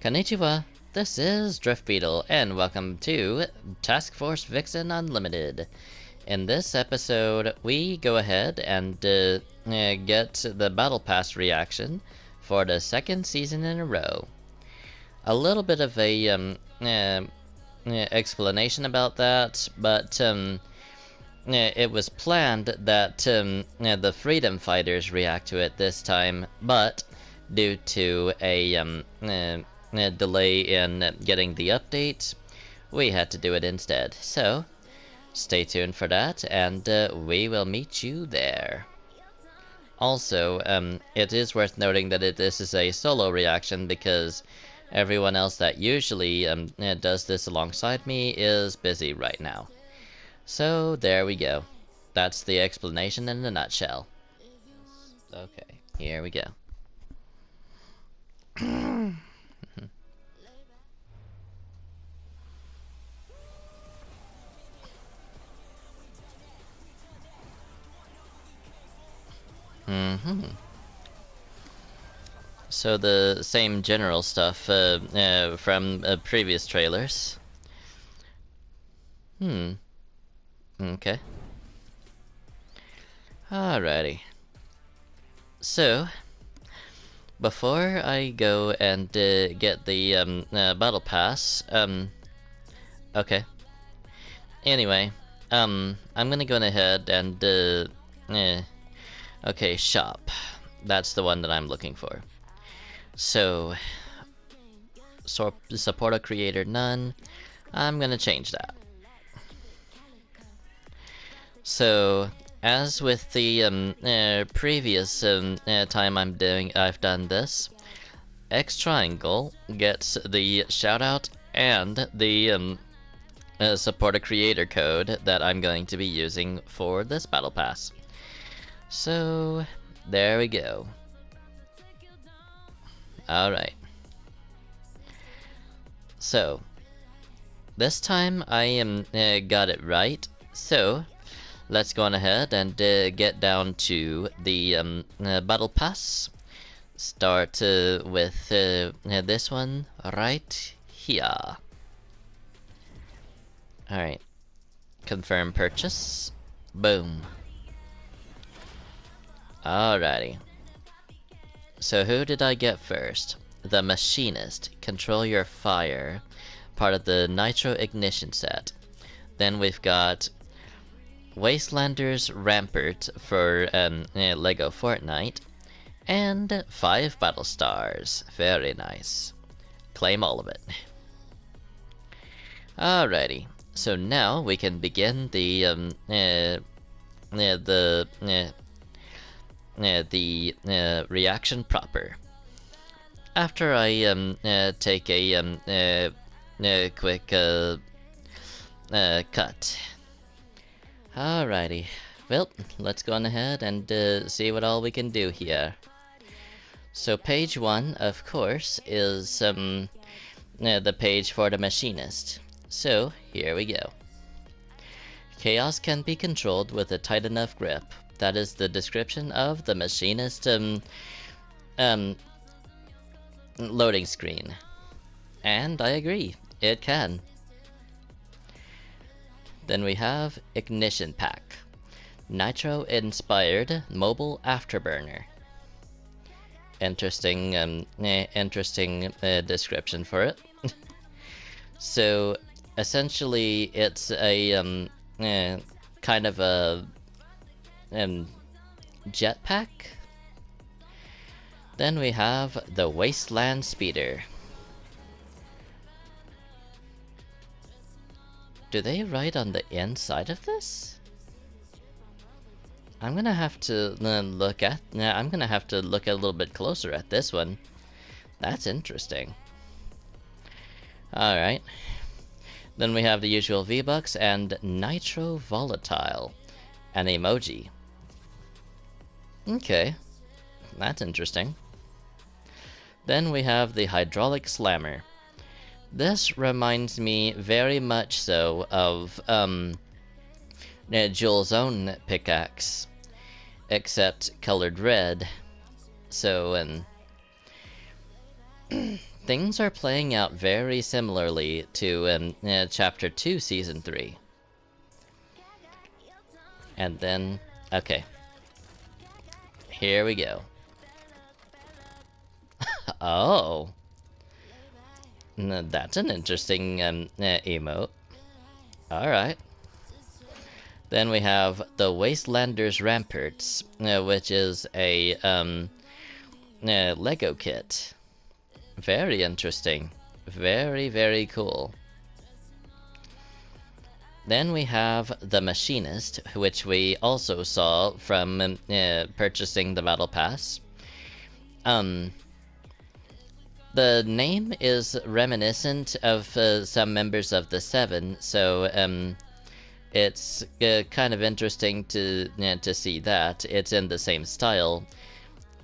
Konnichiwa, this is Driftbeetle, and welcome to Task Force Vixen Unlimited. In this episode, we go ahead and get the Battle Pass reaction for the second season in a row. A little bit of a explanation about that, but it was planned that the Freedom Fighters react to it this time, but due to a delay in getting the update, we had to do it instead. So, stay tuned for that, and we will meet you there. Also, it is worth noting that this is a solo reaction because everyone else that usually does this alongside me is busy right now. So, there we go. That's the explanation in a nutshell. Okay, here we go. So the same general stuff from previous trailers. Okay. Alrighty. So, before I go and get the battle pass, okay. Anyway, I'm gonna go ahead and okay, shop. That's the one that I'm looking for. So, support a creator none. I'm gonna change that. So, as with the previous time I've done this, X Triangle gets the shout out and the support a creator code that I'm going to be using for this battle pass. So, there we go. Alright. So, this time I got it right. So, let's go on ahead and get down to the battle pass. Start with this one right here. Alright. Confirm purchase. Boom. Alrighty. So who did I get first? The Machinist. Control your fire. Part of the Nitro Ignition set. Then we've got Wastelander's Rampart for Lego Fortnite. And 5 battle stars. Very nice. Claim all of it. Alrighty. So now we can begin the reaction proper. After I take a quick cut. Alrighty. Well, let's go on ahead and see what all we can do here. So page 1, of course, is the page for the Machinist. So here we go. Chaos can be controlled with a tight enough grip. That is the description of the Machinist loading screen. And I agree, it can. Then we have Ignition Pack. Nitro-inspired mobile afterburner. Interesting, interesting description for it. So, essentially, it's a kind of a jetpack. Then we have the Wasteland Speeder. Do they ride on the inside of this? I'm gonna have to look at. I'm gonna have to look a little bit closer at this one. That's interesting. All right. Then we have the usual V-Bucks and Nitro Volatile, an emoji. Okay, that's interesting. Then we have the Hydraulic Slammer. This reminds me very much so of Jules' own pickaxe, except colored red. So, things are playing out very similarly to Chapter 2, Season 3. And then, okay. Here we go. Oh. That's an interesting emote. Alright. Then we have the Wastelanders Ramparts, which is a Lego kit. Very interesting. Very, very cool. Then we have the Machinist, which we also saw from purchasing the Battle Pass. The name is reminiscent of some members of the Seven, so it's kind of interesting to see that. It's in the same style.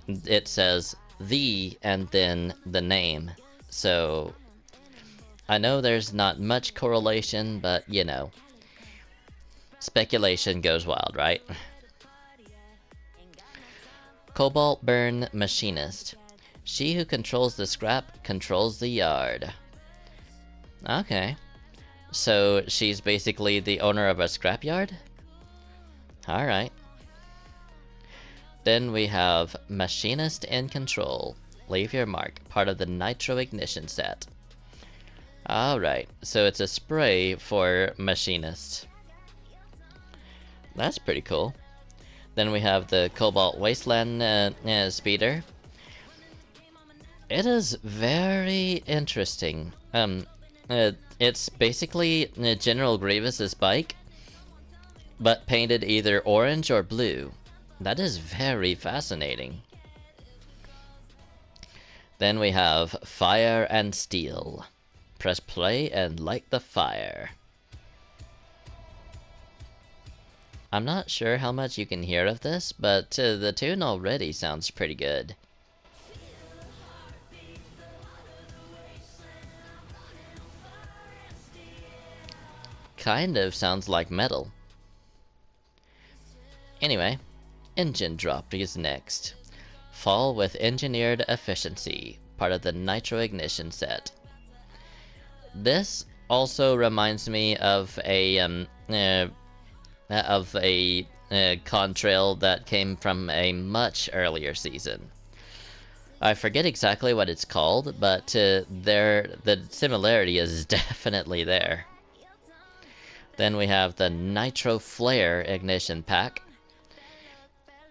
It says the and then the name. So I know there's not much correlation, but you know, speculation goes wild, right? Cobalt Burn Machinist. She who controls the scrap controls the yard. Okay. So she's basically the owner of a scrapyard? Alright. Then we have Machinist in Control. Leave your mark. Part of the Nitro Ignition set. Alright. So it's a spray for Machinist. That's pretty cool. Then we have the Cobalt Wasteland Speeder. It is very interesting. It's basically General Grievous's bike, but painted either orange or blue. That is very fascinating. Then we have Fire and Steel. Press play and light the fire. I'm not sure how much you can hear of this, but the tune already sounds pretty good. Kind of sounds like metal. Anyway, Engine Drop is next. Fall with Engineered Efficiency, part of the Nitro Ignition set. This also reminds me of a contrail that came from a much earlier season. I forget exactly what it's called, but the similarity is definitely there. Then we have the Nitro Flare Ignition Pack.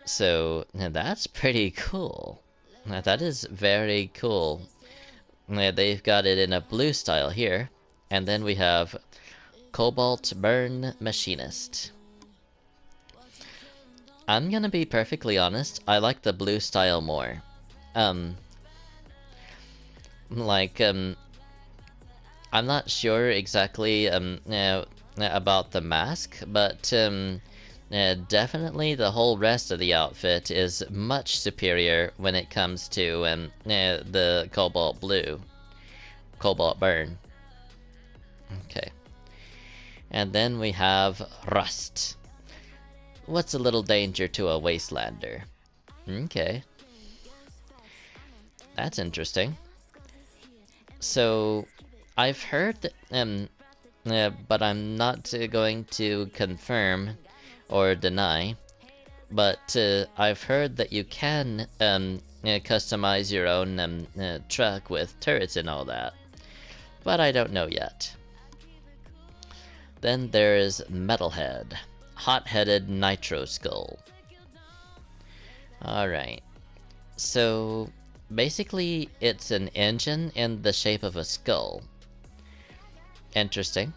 So that's pretty cool. That is very cool. They've got it in a blue style here. And then we have Cobalt Burn Machinist. I'm gonna be perfectly honest, I like the blue style more. I'm not sure exactly about the mask, but definitely the whole rest of the outfit is much superior when it comes to the Cobalt Blue. Cobalt Burn. Okay. And then we have Rust. What's a little danger to a Wastelander? Okay. That's interesting. So, I've heard that, but I'm not going to confirm or deny, but I've heard that you can customize your own truck with turrets and all that, but I don't know yet. Then there's Metalhead, hot-headed Nitro Skull. Alright, so basically it's an engine in the shape of a skull. Interesting.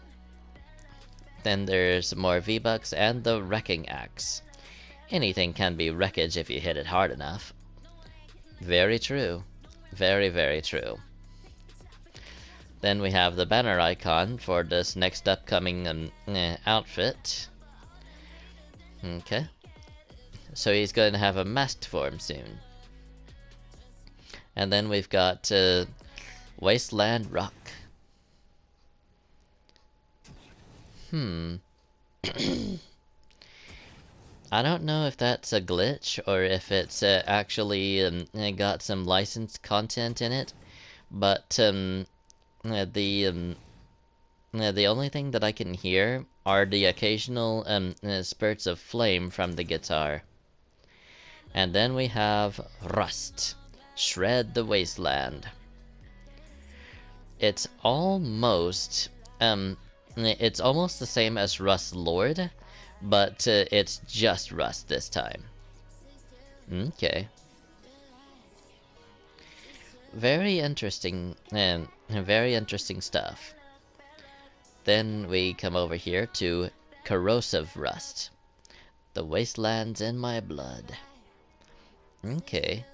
Then there's more V-Bucks and the Wrecking Axe. Anything can be wreckage if you hit it hard enough. Very true. Very, very true. Then we have the banner icon for this next upcoming outfit. Okay. So he's going to have a masked form soon. And then we've got Wasteland Rock. I don't know if that's a glitch or if it's actually got some licensed content in it, but the only thing that I can hear are the occasional spurts of flame from the guitar. And then we have Rust, Shred the Wasteland. It's almost the same as Rust Lord, but it's just Rust this time. Okay. Very interesting stuff. Then we come over here to Corrosive Rust. The wasteland's in my blood. Okay.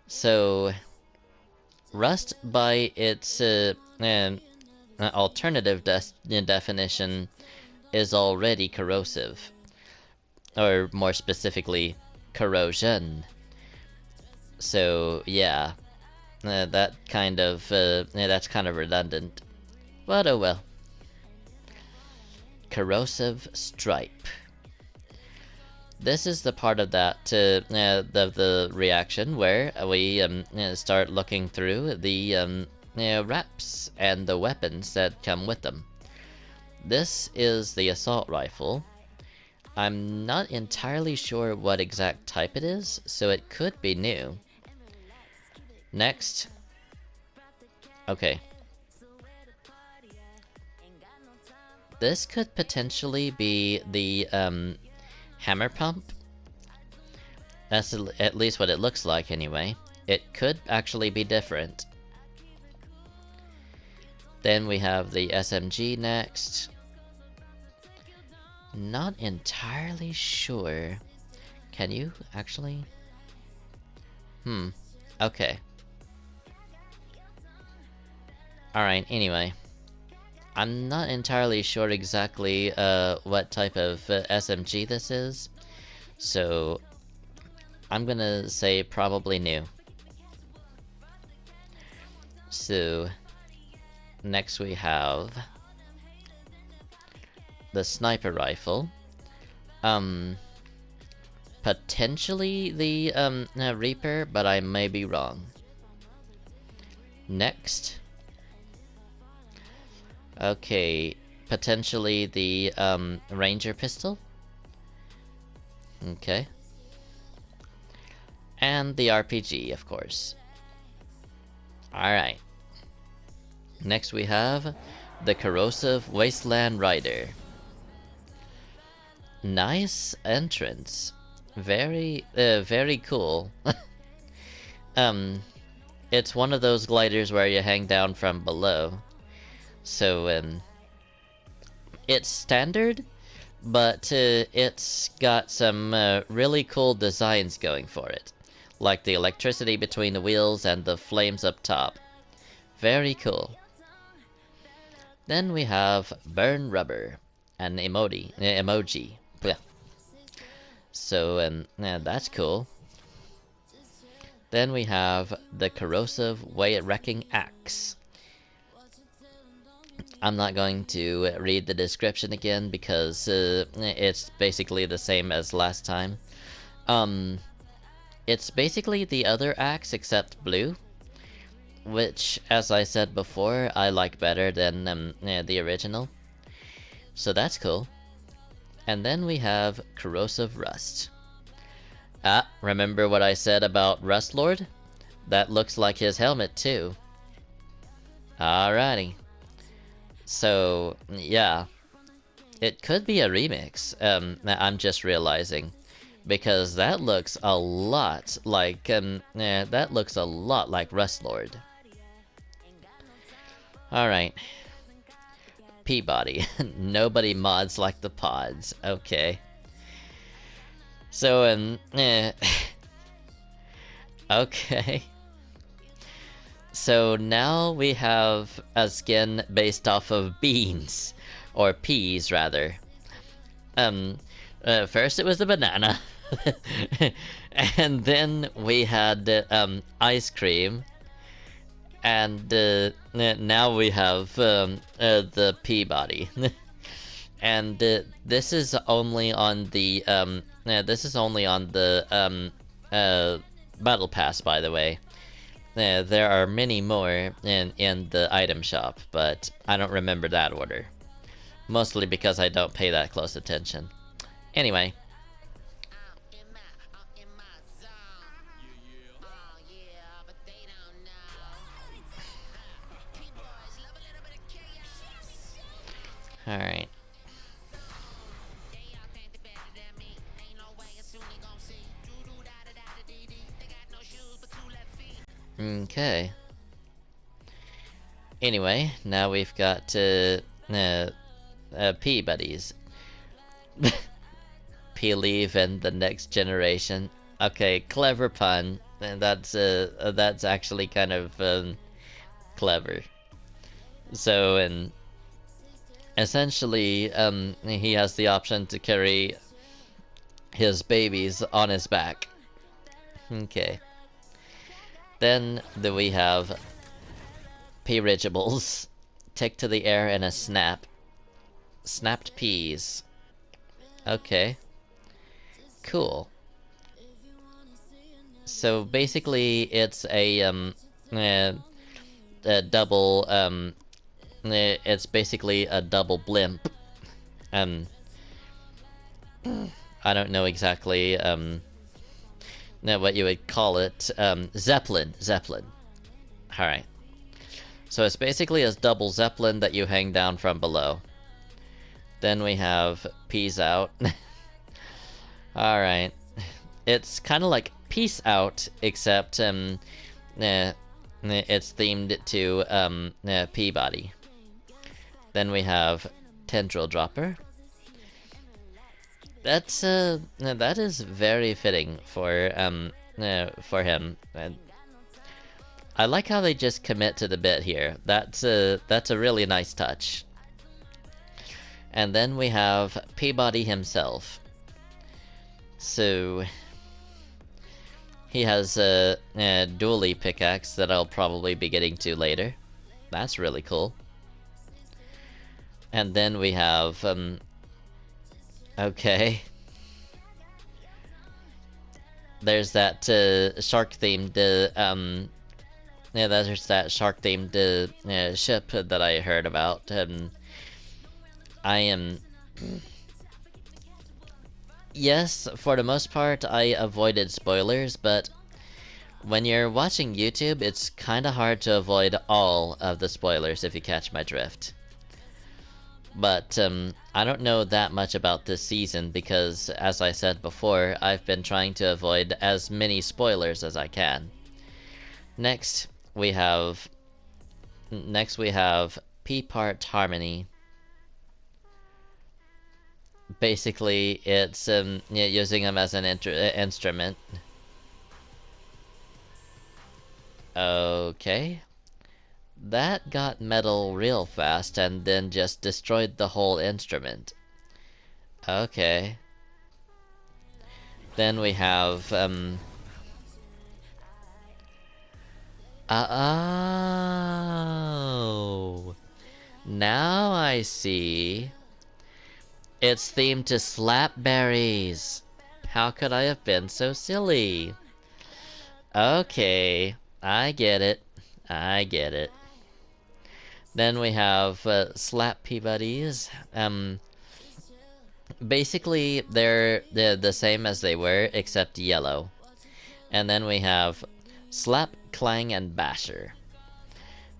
So, Rust by its alternative definition is already corrosive. Or more specifically, corrosion. So, yeah. That's kind of redundant. But oh well. Corrosive Stripe. This is the part of that the reaction where we start looking through the wraps and the weapons that come with them. This is the assault rifle. I'm not entirely sure what exact type it is, so it could be new. Next. Okay. This could potentially be the hammer pump. That's at least what it looks like anyway. It could actually be different. Then we have the SMG next. Not entirely sure. Can you actually? Okay. Alright, anyway. I'm not entirely sure exactly what type of SMG this is, so I'm gonna say probably new. So, next we have the sniper rifle. Potentially the Reaper, but I may be wrong. Next. Okay, potentially the Ranger pistol. Okay. And the RPG, of course. Alright. Next we have the Corrosive Wasteland Rider. Nice entrance. Very cool. It's one of those gliders where you hang down from below. So, it's standard, but it's got some really cool designs going for it. Like the electricity between the wheels and the flames up top. Very cool. Then we have Burn Rubber, an emoji. Yeah. So, that's cool. Then we have the Corrosive Wrecking Axe. I'm not going to read the description again because it's basically the same as last time. It's basically the other axe except blue, which, as I said before, I like better than the original. So that's cool. And then we have Corrosive Rust. Ah, remember what I said about Rust Lord? That looks like his helmet too. Alrighty. So, yeah. It could be a remix, I'm just realizing. Because that looks a lot like, Rust Lord. Alright. Peabody. Nobody mods like the pods. Okay. So, okay. So now we have a skin based off of beans. Or peas, rather. First it was the banana. And then we had ice cream. And now we have the Peabody. And this is only on the battle pass, by the way. there are many more in the item shop, but I don't remember that order. Mostly because I don't pay that close attention. Anyway. Alright. Okay. Anyway, now we've got P buddies. P-Leave and the next generation. Okay, clever pun. And that's actually kind of clever. So, and essentially, he has the option to carry his babies on his back. Okay. Then we have P-Rigibles. Take to the air in a snap. Snapped peas. Okay. Cool. So basically, it's a double it's basically a double blimp. I don't know exactly what you would call it. Zeppelin. Alright. So it's basically a double Zeppelin that you hang down from below. Then we have Peace Out. Alright. It's kind of like Peace Out, except it's themed to Peabody. Then we have Tendril Dropper. That is very fitting for him. I like how they just commit to the bit here. That's a really nice touch. And then we have Peabody himself. So he has a dually pickaxe that I'll probably be getting to later. That's really cool. And then we have okay. There's that shark-themed yeah, there's that shark-themed ship that I heard about. I am... Yes, for the most part, I avoided spoilers, but when you're watching YouTube, it's kinda hard to avoid all of the spoilers if you catch my drift. But I don't know that much about this season because, as I said before, I've been trying to avoid as many spoilers as I can. Next we have P-part harmony. Basically, it's using them as an instrument. Okay. That got metal real fast and then just destroyed the whole instrument. Okay. Then we have oh. Now I see. It's themed to slapberries. How could I have been so silly? Okay, I get it. Then we have Slap P-Buddies. Basically, they're the same as they were, except yellow. And then we have Slap, Clang, and Basher.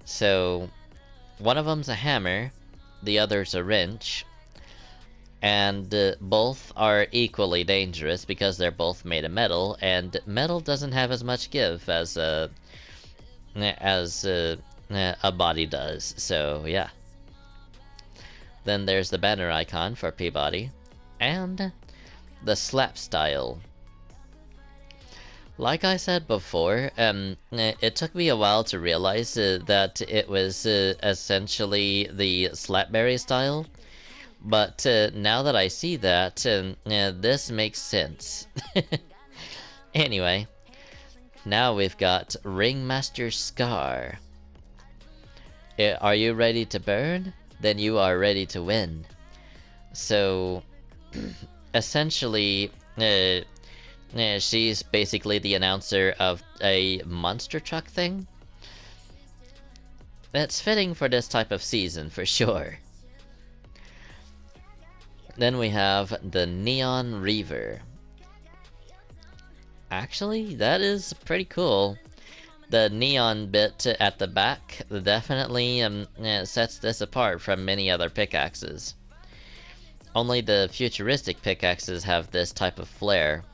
So, one of them's a hammer, the other's a wrench. And both are equally dangerous because they're both made of metal, and metal doesn't have as much give as a body does. So yeah. Then there's the banner icon for Peabody, and the slap style. Like I said before, it took me a while to realize that it was essentially the Slapberry style. But now that I see that, this makes sense. Anyway, now we've got Ringmaster Scar. Are you ready to burn? Then you are ready to win. So, essentially, She's basically the announcer of a monster truck thing. It's fitting for this type of season, for sure. Then we have the Neon Reaver. Actually, that is pretty cool. The neon bit at the back definitely sets this apart from many other pickaxes. Only the futuristic pickaxes have this type of flare.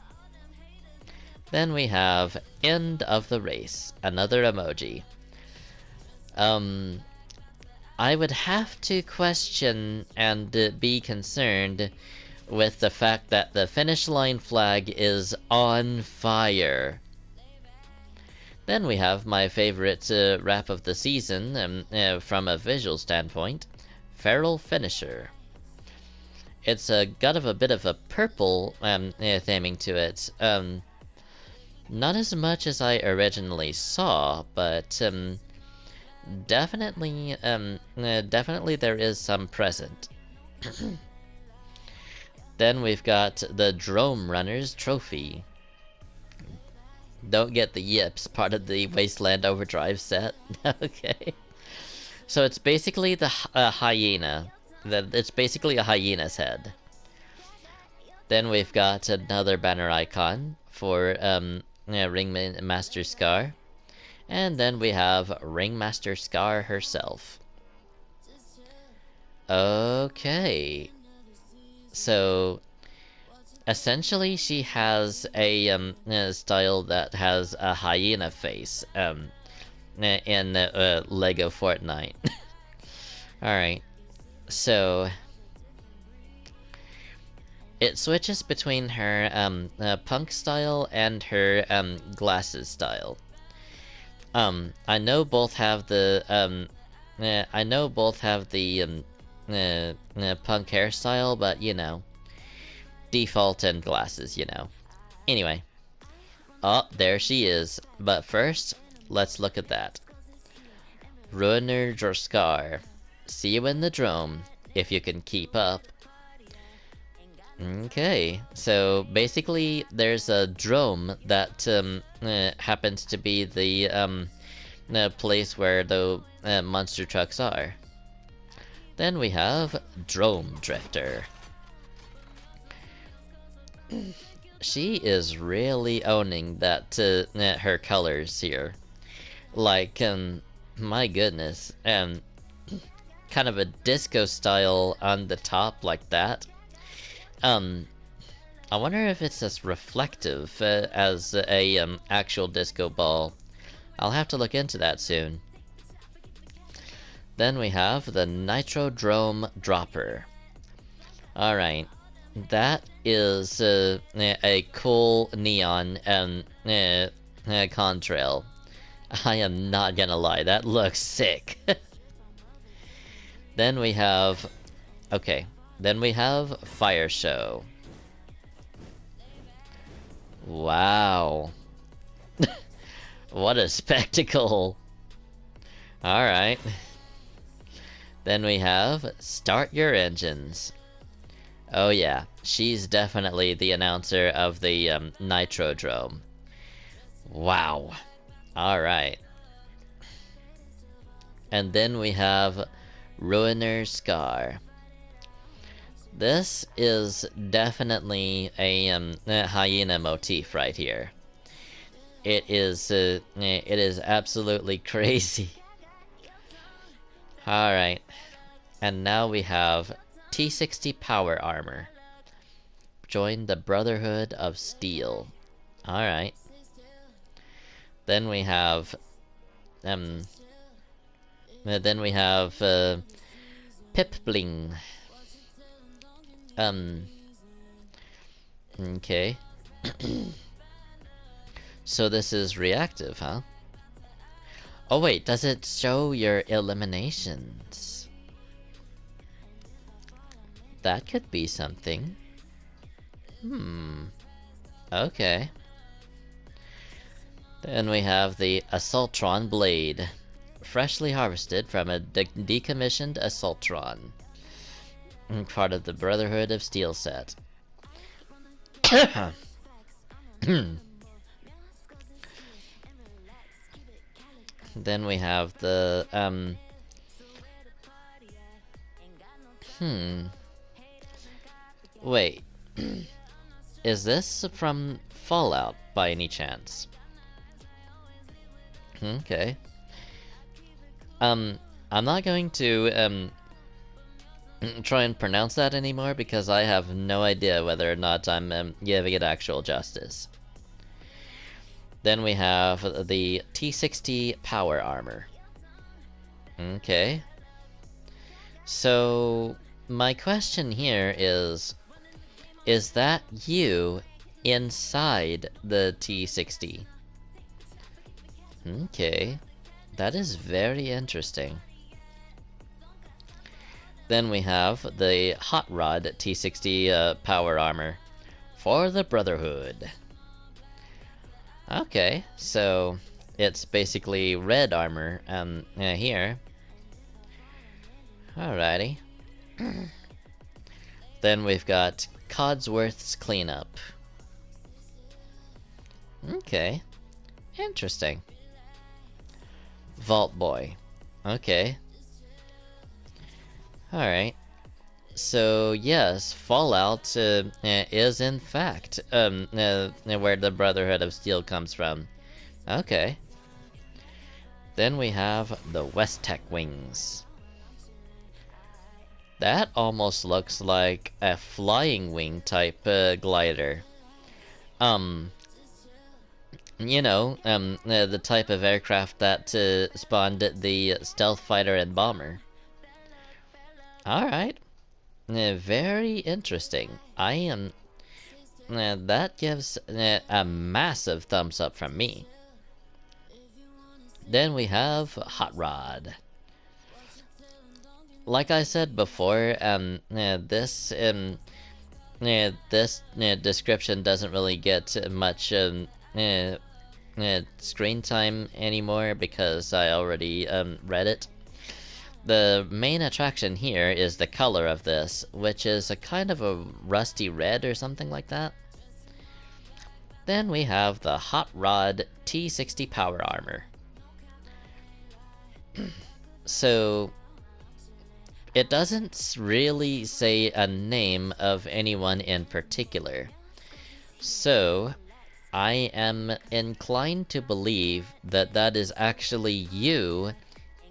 Then we have End of the Race, another emoji. I would have to question and be concerned with the fact that the finish line flag is on fire. Then we have my favorite wrap of the season from a visual standpoint, Feral Finisher. It's got a bit of a purple theming to it. Not as much as I originally saw, but definitely there is some present. Then we've got the Drome Runner's Trophy. Don't get the yips, part of the Wasteland Overdrive set. Okay. So it's basically the hyena. It's basically a hyena's head. Then we've got another banner icon for Ringmaster Scar. And then we have Ringmaster Scar herself. Okay. So essentially, she has a style that has a hyena face in Lego Fortnite. Alright, so it switches between her punk style and her glasses style. I know both have the punk hairstyle, but you know, default and glasses, you know. Anyway. Oh, there she is. But first, let's look at that. Ruiner Jorskar. See you in the drome, if you can keep up. Okay, so basically there's a drome that happens to be the place where the monster trucks are. Then we have Drome Drifter. She is really owning that her colors here. Like, my goodness, kind of a disco style on the top like that. I wonder if it's as reflective as a actual disco ball. I'll have to look into that soon. Then we have the Nitrodrome Dropper. Alright. That is a cool neon contrail. I am not gonna lie, that looks sick. Then we have... Okay. Then we have Fire Show. Wow. What a spectacle. Alright. Then we have Start Your Engines. Oh yeah, she's definitely the announcer of the Nitrodrome. Wow. Alright. And then we have Ruiner Scar. This is definitely a hyena motif right here. It is absolutely crazy. Alright. And now we have T60 Power Armor. Join the Brotherhood of Steel. Alright. Then we have Pip Bling. Okay. So this is reactive, huh? Oh wait, does it show your eliminations? That could be something. Okay. Then we have the Assaultron Blade. Freshly harvested from a decommissioned Assaultron. Part of the Brotherhood of Steel set. Then we have the wait. Is this from Fallout by any chance? Okay. I'm not going to try and pronounce that anymore because I have no idea whether or not I'm giving it actual justice. Then we have the T60 power armor. Okay. So my question here is that you inside the T60? Okay. That is very interesting. Then we have the Hot Rod T60 power armor for the Brotherhood. Okay, so it's basically red armor here. Alrighty. Then we've got Codsworth's Cleanup. Okay. Interesting. Vault Boy. Okay. Alright. So, yes, Fallout is in fact where the Brotherhood of Steel comes from. Okay. Then we have the West Tech Wings. That almost looks like a flying wing type glider. You know, the type of aircraft that spawned the stealth fighter and bomber. Alright. Very interesting. I am... that gives a massive thumbs up from me. Then we have Hot Rod. Like I said before, this description doesn't really get much screen time anymore because I already read it. The main attraction here is the color of this, which is a kind of a rusty red or something like that. Then we have the Hot Rod T60 power armor. So it doesn't really say a name of anyone in particular. So I am inclined to believe that that is actually you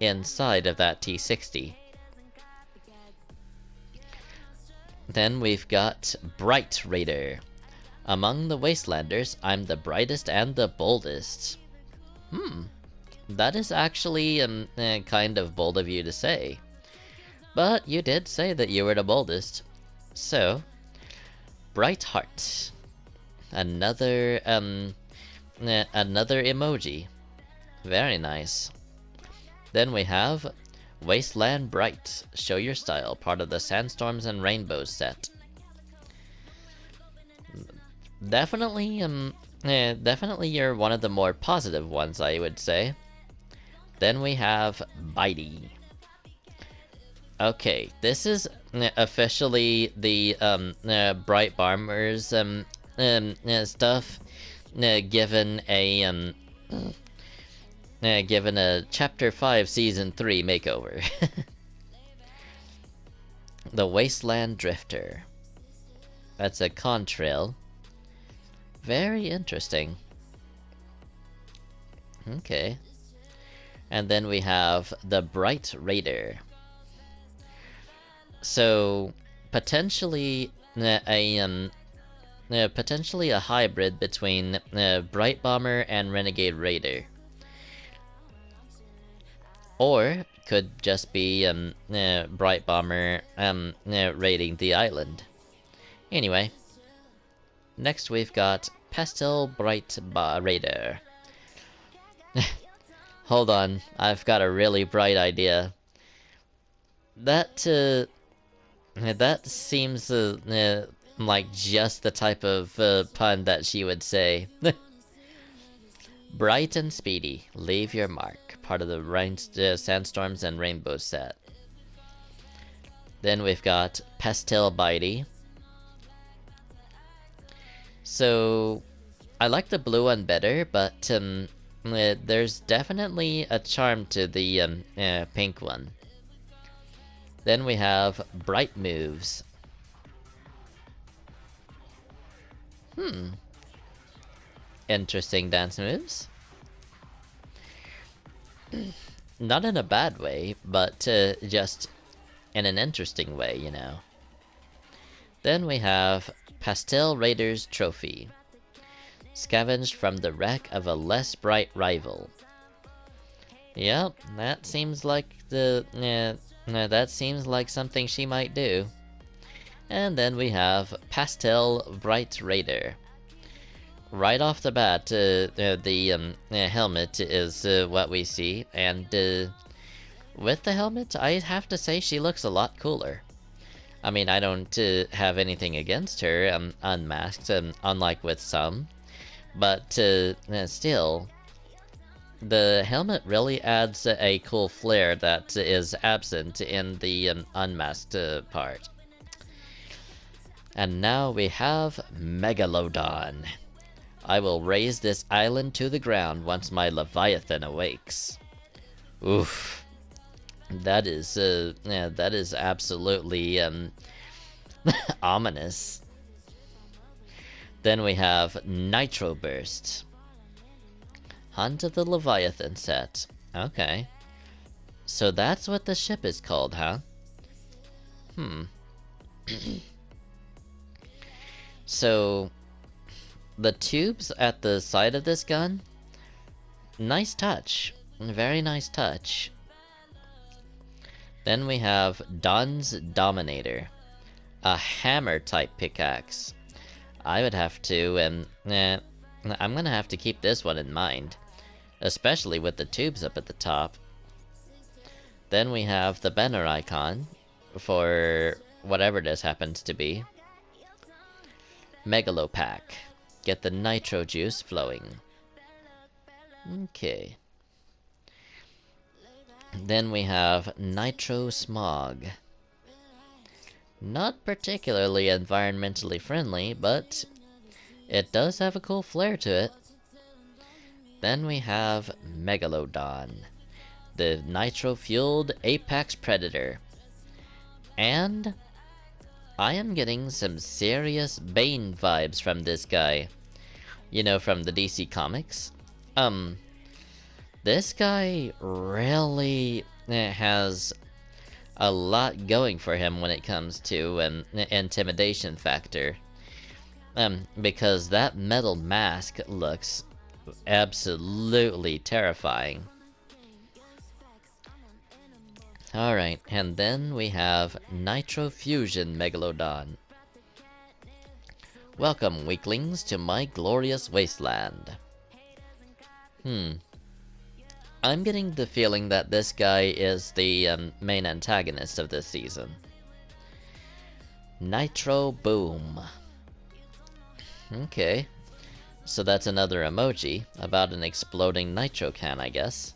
inside of that T60. Then we've got Bright Raider. Among the Wastelanders, I'm the brightest and the boldest. That is actually kind of bold of you to say. But you did say that you were the boldest. So, Bright Heart. Another emoji. Very nice. Then we have Wasteland Bright. Show your style, part of the Sandstorms and Rainbows set. Definitely you're one of the more positive ones, I would say. Then we have Bitey. Okay, this is officially the Bright Bombers stuff, given a Chapter 5 Season 3 makeover. The Wasteland Drifter. That's a contrail. Very interesting. Okay. And then we have the Bright Raider. So, potentially a hybrid between Bright Bomber and Renegade Raider. Or could just be Bright Bomber raiding the island. Anyway, next we've got Pastel Bright Raider. Hold on, I've got a really bright idea. That seems like just the type of pun that she would say. Bright and speedy, leave your mark. Part of the Sandstorms and Rainbows set. Then we've got Pastel Bitey. So, I like the blue one better, but there's definitely a charm to the pink one. Then we have Bright Moves. Interesting dance moves. Not in a bad way, but just in an interesting way, you know. Then we have Pastel Raiders Trophy. Scavenged from the wreck of a less bright rival. Yep, that seems like that seems like something she might do. And then we have Pastel Bright Raider. Right off the bat, the helmet is what we see, and with the helmet, I have to say she looks a lot cooler. I mean, I don't have anything against her unmasked, unlike with some, but still, the helmet really adds a cool flair that is absent in the unmasked part. And now we have Megalodon. I will raise this island to the ground once my Leviathan awakes. Oof. That is absolutely ominous. Then we have Nitro Burst. Hunt of the Leviathan set. Okay. So that's what the ship is called, huh? So, the tubes at the side of this gun, nice touch. Very nice touch. Then we have Don's Dominator. A hammer-type pickaxe. I would have to, I'm gonna have to keep this one in mind. Especially with the tubes up at the top. Then we have the banner icon for whatever this happens to be. Megalopack. Get the nitro juice flowing. Okay. Then we have Nitro Smog. Not particularly environmentally friendly, but it does have a cool flair to it. Then we have Megalodon, the nitro-fueled apex predator. And I am getting some serious Bane vibes from this guy. You know, from the DC Comics. This guy really has a lot going for him when it comes to an intimidation factor. Because that metal mask looks absolutely terrifying. Alright, and then we have Nitro Fusion Megalodon. Welcome, weaklings, to my glorious wasteland. I'm getting the feeling that this guy is the main antagonist of this season. Nitro Boom. Okay. So that's another emoji about an exploding nitro can, I guess.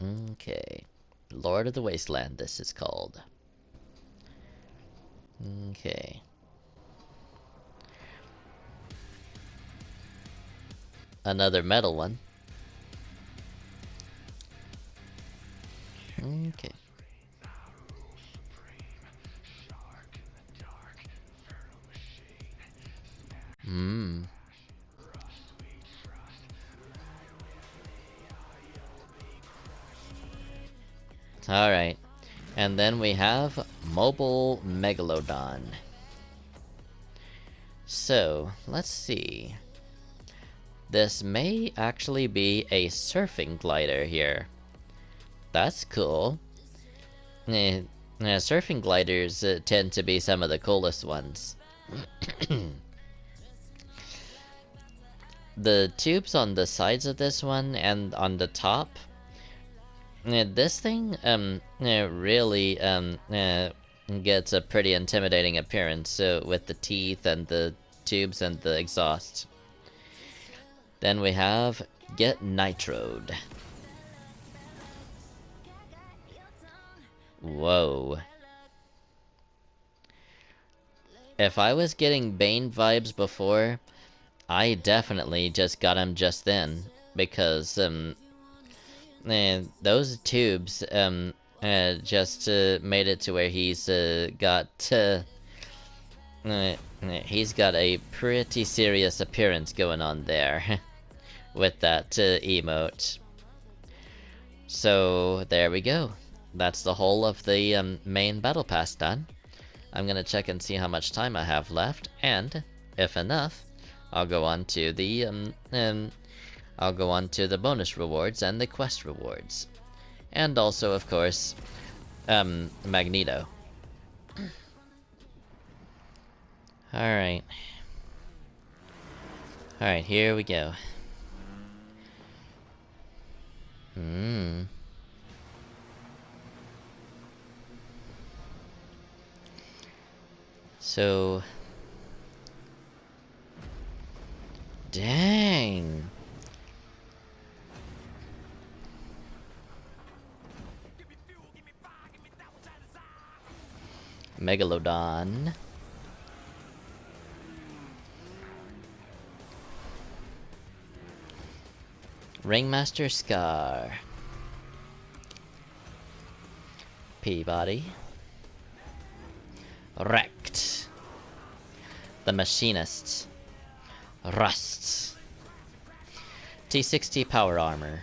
Okay. Lord of the Wasteland, this is called. Okay. Another metal one. Okay. Alright. And then we have Mobile Megalodon. So, let's see. This may actually be a surfing glider here. That's cool. Surfing gliders tend to be some of the coolest ones. The tubes on the sides of this one and on the top, this thing really gets a pretty intimidating appearance with the teeth and the tubes and the exhaust. Then we have Get Nitroed. Whoa. if I was getting Bane vibes before, I definitely just got him just then. Because, those tubes, just made it to where he's he's got a pretty serious appearance going on there with that emote. So there we go. That's the whole of the main battle pass done. I'm gonna check and see how much time I have left, and if enough, I'll go on to the bonus rewards and the quest rewards, and also, of course, Magneto. Alright. Alright, here we go. So... Dang! Megalodon. Ringmaster Scar. Peabody. Wrecked. The Machinists. Rust. T60 power armor.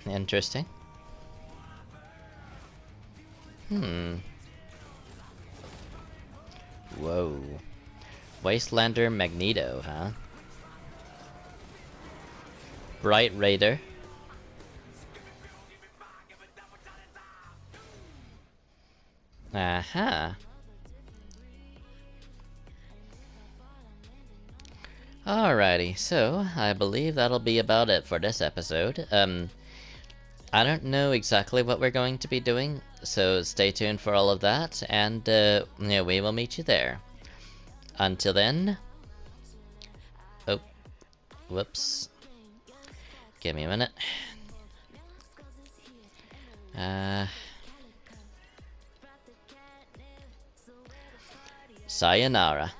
Interesting. Whoa. Wastelander Magneto, huh? Bright Raider. Aha. Alrighty, so I believe that'll be about it for this episode. I don't know exactly what we're going to be doing, so stay tuned for all of that, and yeah, we will meet you there. Until then... Oh. Whoops. Give me a minute. Sayonara.